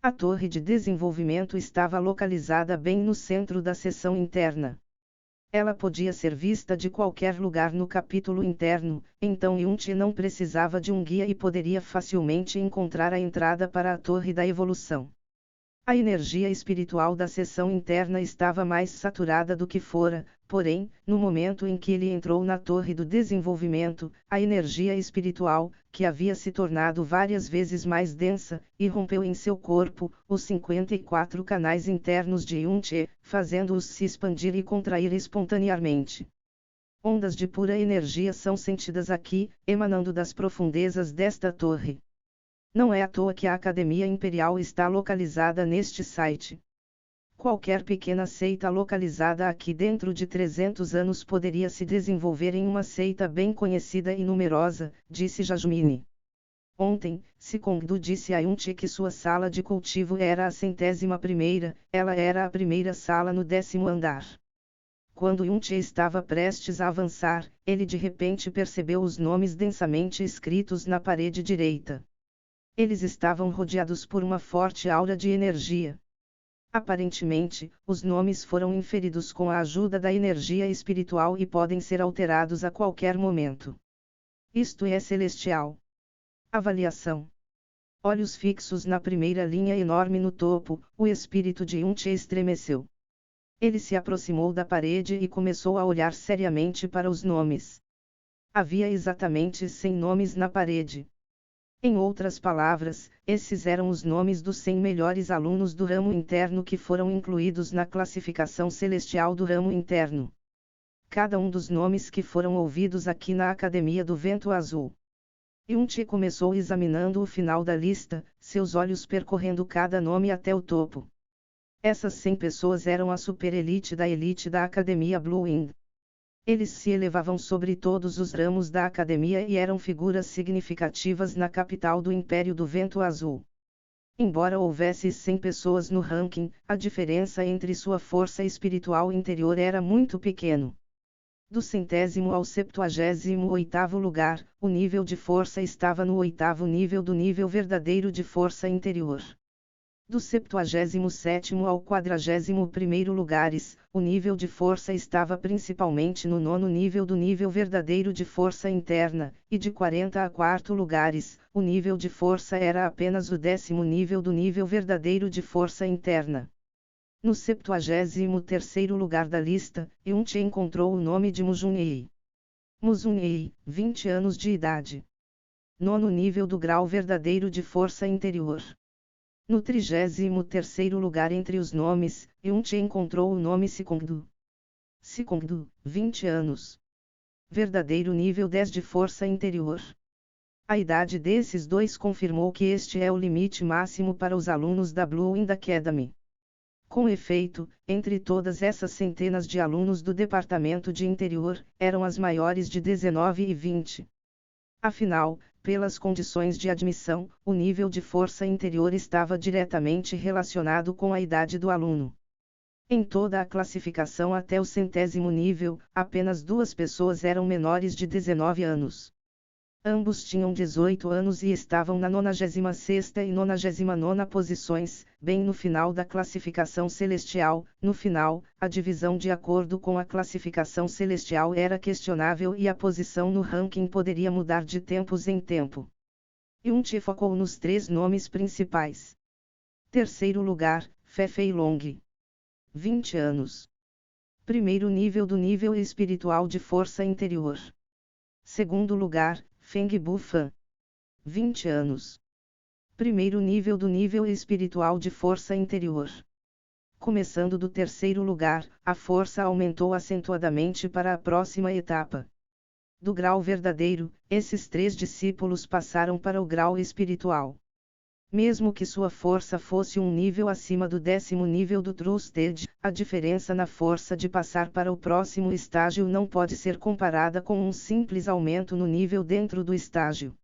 A torre de desenvolvimento estava localizada bem no centro da seção interna. Ela podia ser vista de qualquer lugar no capítulo interno, então Yunchi não precisava de um guia e poderia facilmente encontrar a entrada para a torre da evolução. A energia espiritual da seção interna estava mais saturada do que fora, porém, no momento em que ele entrou na torre do desenvolvimento, a energia espiritual, que havia se tornado várias vezes mais densa, irrompeu em seu corpo, os 54 canais internos de Yunchi, fazendo-os se expandir e contrair espontaneamente. Ondas de pura energia são sentidas aqui, emanando das profundezas desta torre. Não é à toa que a Academia Imperial está localizada neste site. Qualquer pequena seita localizada aqui dentro de 300 anos poderia se desenvolver em uma seita bem conhecida e numerosa, disse Jasmine. Ontem, Sikongdu disse a Yunchi que sua sala de cultivo era a 101ª, ela era a primeira sala no 10º andar. Quando Yunchi estava prestes a avançar, ele de repente percebeu os nomes densamente escritos na parede direita. Eles estavam rodeados por uma forte aura de energia. Aparentemente, os nomes foram inferidos com a ajuda da energia espiritual e podem ser alterados a qualquer momento. Isto é celestial. Avaliação. Olhos fixos na primeira linha enorme no topo, o espírito de Yunchi estremeceu. Ele se aproximou da parede e começou a olhar seriamente para os nomes. Havia exatamente 100 nomes na parede. Em outras palavras, esses eram os nomes dos 100 melhores alunos do ramo interno que foram incluídos na classificação celestial do ramo interno. Cada um dos nomes que foram ouvidos aqui na Academia do Vento Azul. Yunchi começou examinando o final da lista, seus olhos percorrendo cada nome até o topo. Essas 100 pessoas eram a super-elite da Academia Blue Wing. Eles se elevavam sobre todos os ramos da academia e eram figuras significativas na capital do Império do Vento Azul. Embora houvesse 100 pessoas no ranking, a diferença entre sua força espiritual interior era muito pequeno. Do 100º ao 78º lugar, o nível de força estava no 8º nível do nível verdadeiro de força interior. Do 77º ao 41º lugares, o nível de força estava principalmente no 9º nível do nível verdadeiro de força interna, e de 40 a 4º lugares, o nível de força era apenas o 10º nível do nível verdadeiro de força interna. No 73º lugar da lista, Yunchi encontrou o nome de Muzunei. Muzunei, 20 anos de idade. 9º nível do grau verdadeiro de força interior. No 33º lugar entre os nomes, Yunchi encontrou o nome Sikongdu. Sikongdu, 20 anos. Verdadeiro nível 10 de força interior. A idade desses dois confirmou que este é o limite máximo para os alunos da Blue Wind Academy. Com efeito, entre todas essas centenas de alunos do Departamento de Interior, eram as maiores de 19 e 20. Afinal, pelas condições de admissão, o nível de força interior estava diretamente relacionado com a idade do aluno. Em toda a classificação até o 100º nível, apenas 2 pessoas eram menores de 19 anos. Ambos tinham 18 anos e estavam na 96ª e 99ª posições, bem no final da classificação celestial. No final, a divisão de acordo com a classificação celestial era questionável e a posição no ranking poderia mudar de tempos em tempo. Yunchi focou nos 3 nomes principais. Terceiro lugar, Fe Fei Long. 20 anos. Primeiro nível do nível espiritual de força interior. Segundo lugar, Feng Bufan. 20 anos. Primeiro nível do nível espiritual de força interior. Começando do terceiro lugar, a força aumentou acentuadamente para a próxima etapa. Do grau verdadeiro, esses 3 discípulos passaram para o grau espiritual. Mesmo que sua força fosse um nível acima do 10º nível do Trusted, a diferença na força de passar para o próximo estágio não pode ser comparada com um simples aumento no nível dentro do estágio.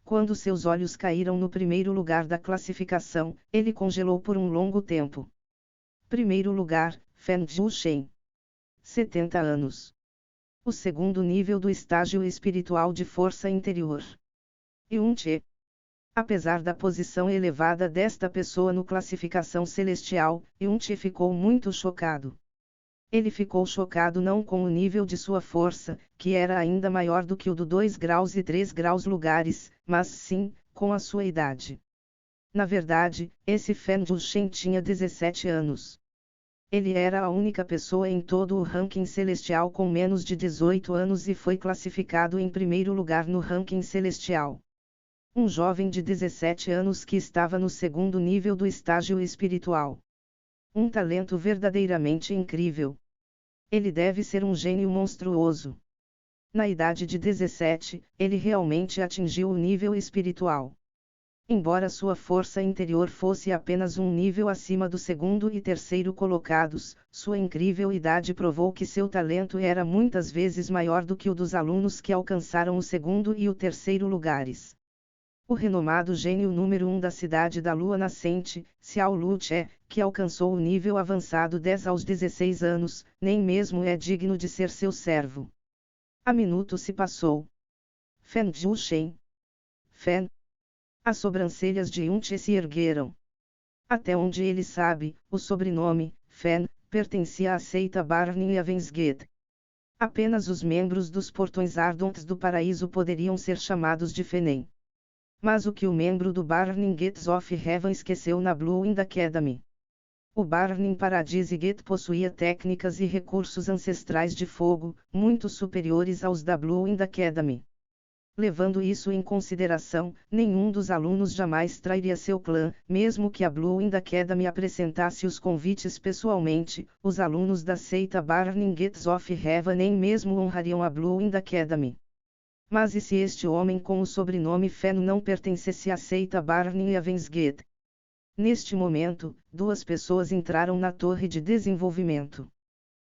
Quando seus olhos caíram no primeiro lugar da classificação, ele congelou por um longo tempo. Primeiro lugar, Fen Zhuchen. 70 anos. O segundo nível do estágio espiritual de força interior. Yunchi. Apesar da posição elevada desta pessoa no classificação celestial, Yun-Che ficou muito chocado. Ele ficou chocado não com o nível de sua força, que era ainda maior do que o do 2 graus e 3 graus lugares, mas sim, com a sua idade. Na verdade, esse Fan Zhuchen tinha 17 anos. Ele era a única pessoa em todo o ranking celestial com menos de 18 anos e foi classificado em primeiro lugar no ranking celestial. Um jovem de 17 anos que estava no segundo nível do estágio espiritual. Um talento verdadeiramente incrível. Ele deve ser um gênio monstruoso. Na idade de 17, ele realmente atingiu o nível espiritual. Embora sua força interior fosse apenas um nível acima do segundo e terceiro colocados, sua incrível idade provou que seu talento era muitas vezes maior do que o dos alunos que alcançaram o segundo e o terceiro lugares. O renomado gênio número 1 da cidade da lua nascente, Xiao Lu-Che, que alcançou o nível avançado 10 aos 16 anos, nem mesmo é digno de ser seu servo. A minuto se passou. Fan Zhuchen. Fan. As sobrancelhas de Yun-Che se ergueram. Até onde ele sabe, o sobrenome, Fan, pertencia à seita Barney Avensgate. Apenas os membros dos portões ardentes do paraíso poderiam ser chamados de Fenem. Mas o que o membro do Burning Gates of Heaven esqueceu na Blue Wind Academy? O Burning Paradise Gate possuía técnicas e recursos ancestrais de fogo, muito superiores aos da Blue Wind Academy. Levando isso em consideração, nenhum dos alunos jamais trairia seu clã, mesmo que a Blue Wind Academy apresentasse os convites pessoalmente, os alunos da seita Burning Gates of Heaven nem mesmo honrariam a Blue Wind Academy. Mas e se este homem com o sobrenome Fan não pertencesse à seita Barney Avensgate? Neste momento, duas pessoas entraram na torre de desenvolvimento.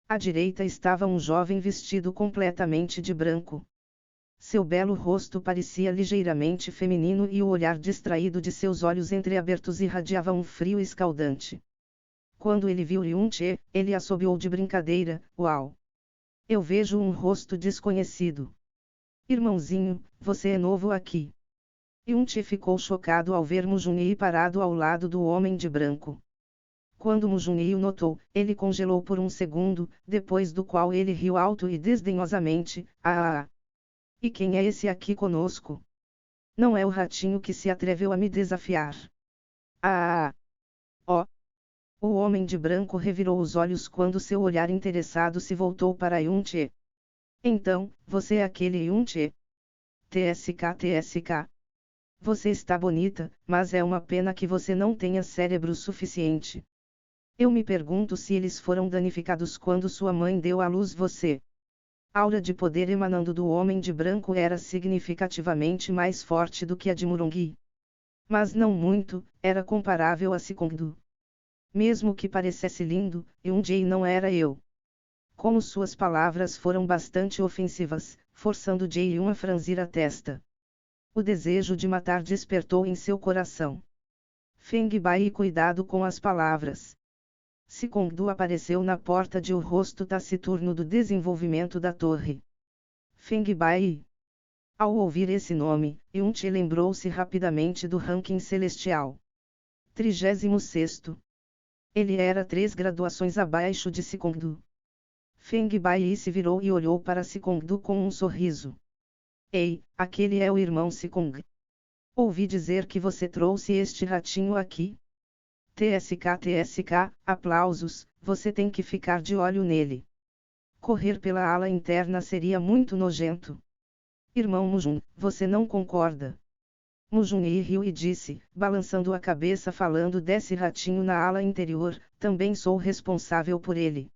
À direita estava um jovem vestido completamente de branco. Seu belo rosto parecia ligeiramente feminino e o olhar distraído de seus olhos entreabertos irradiava um frio escaldante. Quando ele viu Yun-Che, ele assobiou de brincadeira: "Uau! Eu vejo um rosto desconhecido. Irmãozinho, você é novo aqui." Yun-Che ficou chocado ao ver Mu Junhei parado ao lado do homem de branco. Quando Mu Junhei o notou, ele congelou por um segundo, depois do qual ele riu alto e desdenhosamente: "Ah! E quem é esse aqui conosco? Não é o ratinho que se atreveu a me desafiar?" "Ah! Oh!" O homem de branco revirou os olhos quando seu olhar interessado se voltou para Yun-Che. "Então, você é aquele Yun-Che? TSK. Você está bonita, mas é uma pena que você não tenha cérebro suficiente. Eu me pergunto se eles foram danificados quando sua mãe deu à luz você." A aura de poder emanando do homem de branco era significativamente mais forte do que a de Murongui. Mas não muito, era comparável a Sikongdu. Mesmo que parecesse lindo, Yun-Che não era eu. Como suas palavras foram bastante ofensivas, forçando Jae-Yun a franzir a testa. O desejo de matar despertou em seu coração. Feng Bai, cuidado com as palavras. Sikongdu apareceu na porta de o rosto taciturno do desenvolvimento da torre. Feng Bai. Ao ouvir esse nome, Yun-Che lembrou-se rapidamente do ranking celestial. 36º. Ele era 3 graduações abaixo de Sikongdu. Feng Bai se virou e olhou para Sikongdu com um sorriso. "Ei, aquele é o irmão Sikong. Ouvi dizer que você trouxe este ratinho aqui." TSK, aplausos, você tem que ficar de olho nele. Correr pela ala interna seria muito nojento. Irmão Mujun, você não concorda? Mujun riu e disse, balançando a cabeça falando desse ratinho na ala interior, também sou responsável por ele.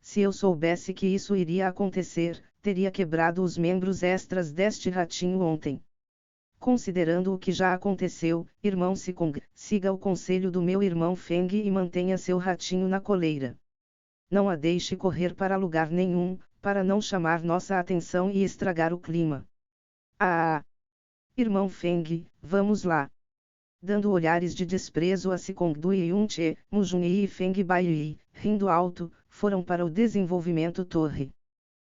Se eu soubesse que isso iria acontecer, teria quebrado os membros extras deste ratinho ontem. Considerando o que já aconteceu, irmão Sikong, siga o conselho do meu irmão Feng e mantenha seu ratinho na coleira. Não a deixe correr para lugar nenhum, para não chamar nossa atenção e estragar o clima. Irmão Feng, vamos lá. Dando olhares de desprezo a Sikongdu e Yun-Che, Mujun e Feng Bai, rindo alto, foram para o desenvolvimento torre.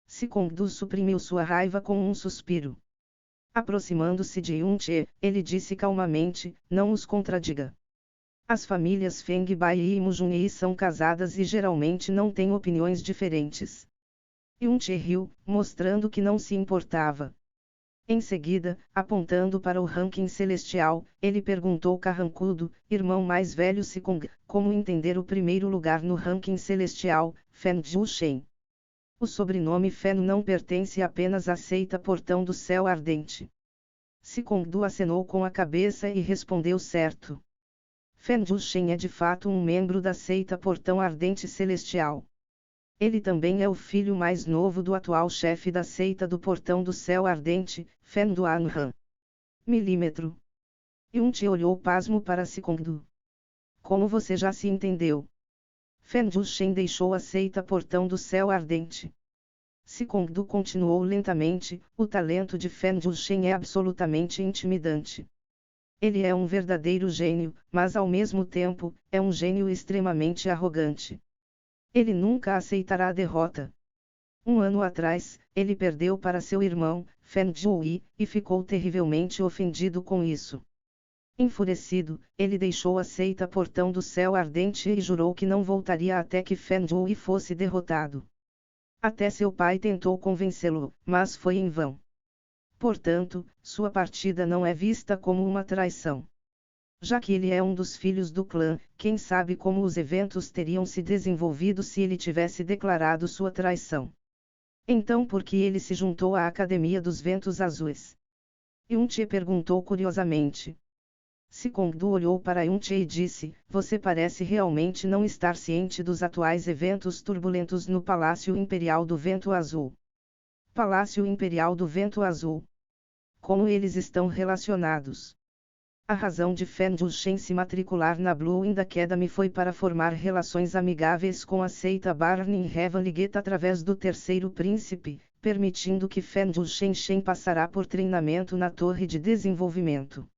Sikongdu suprimiu sua raiva com um suspiro. Aproximando-se de Yun-che, ele disse calmamente, não os contradiga. As famílias Feng Bai e Mujun são casadas e geralmente não têm opiniões diferentes. Yun-che riu, mostrando que não se importava. Em seguida, apontando para o ranking celestial, ele perguntou carrancudo, irmão mais velho Sikong, como entender o primeiro lugar no ranking celestial, Fen Zhu-shen. O sobrenome Fen não pertence apenas à seita Portão do Céu Ardente. Sikong acenou com a cabeça e respondeu certo. Fen Zhu-shen é de fato um membro da seita Portão Ardente Celestial. Ele também é o filho mais novo do atual chefe da seita do Portão do Céu Ardente, Fen Duanhan. Milímetro. Yun-che olhou pasmo para Sikong. Como você já se entendeu? Fen Zhu-shen deixou a seita Portão do Céu Ardente. Sikong continuou lentamente, o talento de Fen Zhu-shen é absolutamente intimidante. Ele é um verdadeiro gênio, mas ao mesmo tempo, é um gênio extremamente arrogante. Ele nunca aceitará a derrota. Um ano atrás, ele perdeu para seu irmão, Fen Zhuyi, e ficou terrivelmente ofendido com isso. Enfurecido, ele deixou a seita Portão do Céu Ardente e jurou que não voltaria até que Fen Zhuyi fosse derrotado. Até seu pai tentou convencê-lo, mas foi em vão. Portanto, sua partida não é vista como uma traição. Já que ele é um dos filhos do clã, quem sabe como os eventos teriam se desenvolvido se ele tivesse declarado sua traição. Então por que ele se juntou à Academia dos Ventos Azuis? Yun-che perguntou curiosamente. Sikong olhou para Yun-che e disse, você parece realmente não estar ciente dos atuais eventos turbulentos no Palácio Imperial do Vento Azul. Palácio Imperial do Vento Azul. Como eles estão relacionados? A razão de Fen Zhu-shen se matricular na Blue Wind Academy foi para formar relações amigáveis com a seita Burning Heaven Liget através do Terceiro Príncipe, permitindo que Fen Zhu-shen passará por treinamento na Torre de Desenvolvimento.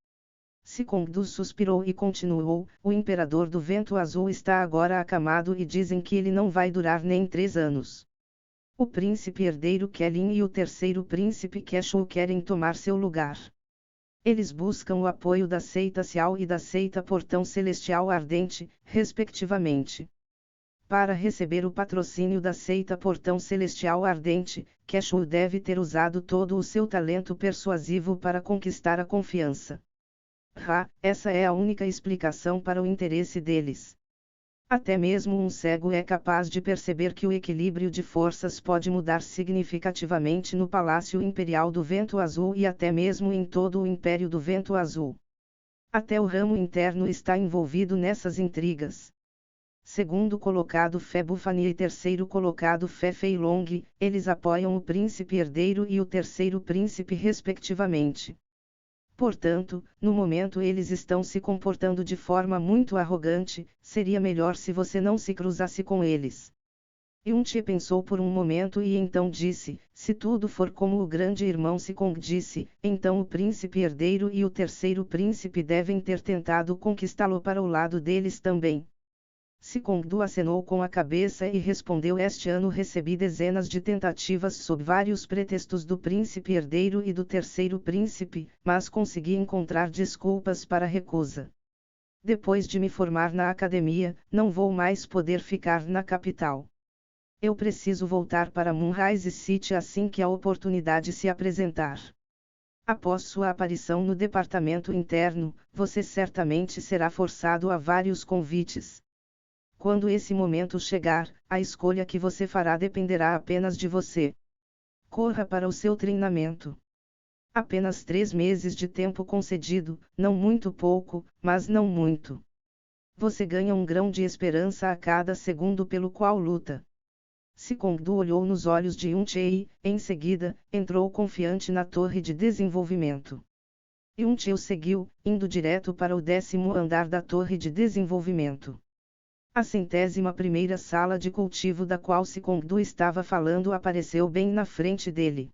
Sikong suspirou e continuou, o Imperador do Vento Azul está agora acamado e dizem que ele não vai durar nem 3 anos. O príncipe herdeiro Kelin e o terceiro príncipe Keshu querem tomar seu lugar. Eles buscam o apoio da seita Xiao e da seita Portão Celestial Ardente, respectivamente. Para receber o patrocínio da seita Portão Celestial Ardente, Keshu deve ter usado todo o seu talento persuasivo para conquistar a confiança. Essa é a única explicação para o interesse deles. Até mesmo um cego é capaz de perceber que o equilíbrio de forças pode mudar significativamente no Palácio Imperial do Vento Azul e até mesmo em todo o Império do Vento Azul. Até o ramo interno está envolvido nessas intrigas. Segundo colocado Fé Bufani e terceiro colocado Fé Feilong, eles apoiam o príncipe herdeiro e o terceiro príncipe respectivamente. Portanto, no momento eles estão se comportando de forma muito arrogante, seria melhor se você não se cruzasse com eles. Yun-che pensou por um momento e então disse, se tudo for como o grande irmão Sikong disse, então o príncipe herdeiro e o terceiro príncipe devem ter tentado conquistá-lo para o lado deles também. Sikong acenou com a cabeça e respondeu, este ano recebi dezenas de tentativas sob vários pretextos do príncipe herdeiro e do terceiro príncipe, mas consegui encontrar desculpas para a recusa. Depois de me formar na academia, não vou mais poder ficar na capital. Eu preciso voltar para Moonrise City assim que a oportunidade se apresentar. Após sua aparição no departamento interno, você certamente será forçado a vários convites. Quando esse momento chegar, a escolha que você fará dependerá apenas de você. Corra para o seu treinamento. Apenas 3 meses de tempo concedido, não muito pouco, mas não muito. Você ganha um grão de esperança a cada segundo pelo qual luta. Sikong olhou nos olhos de Yun-che e, em seguida, entrou confiante na torre de desenvolvimento. Yun-che o seguiu, indo direto para o 10º andar da torre de desenvolvimento. A 101ª sala de cultivo da qual Sikong estava falando apareceu bem na frente dele.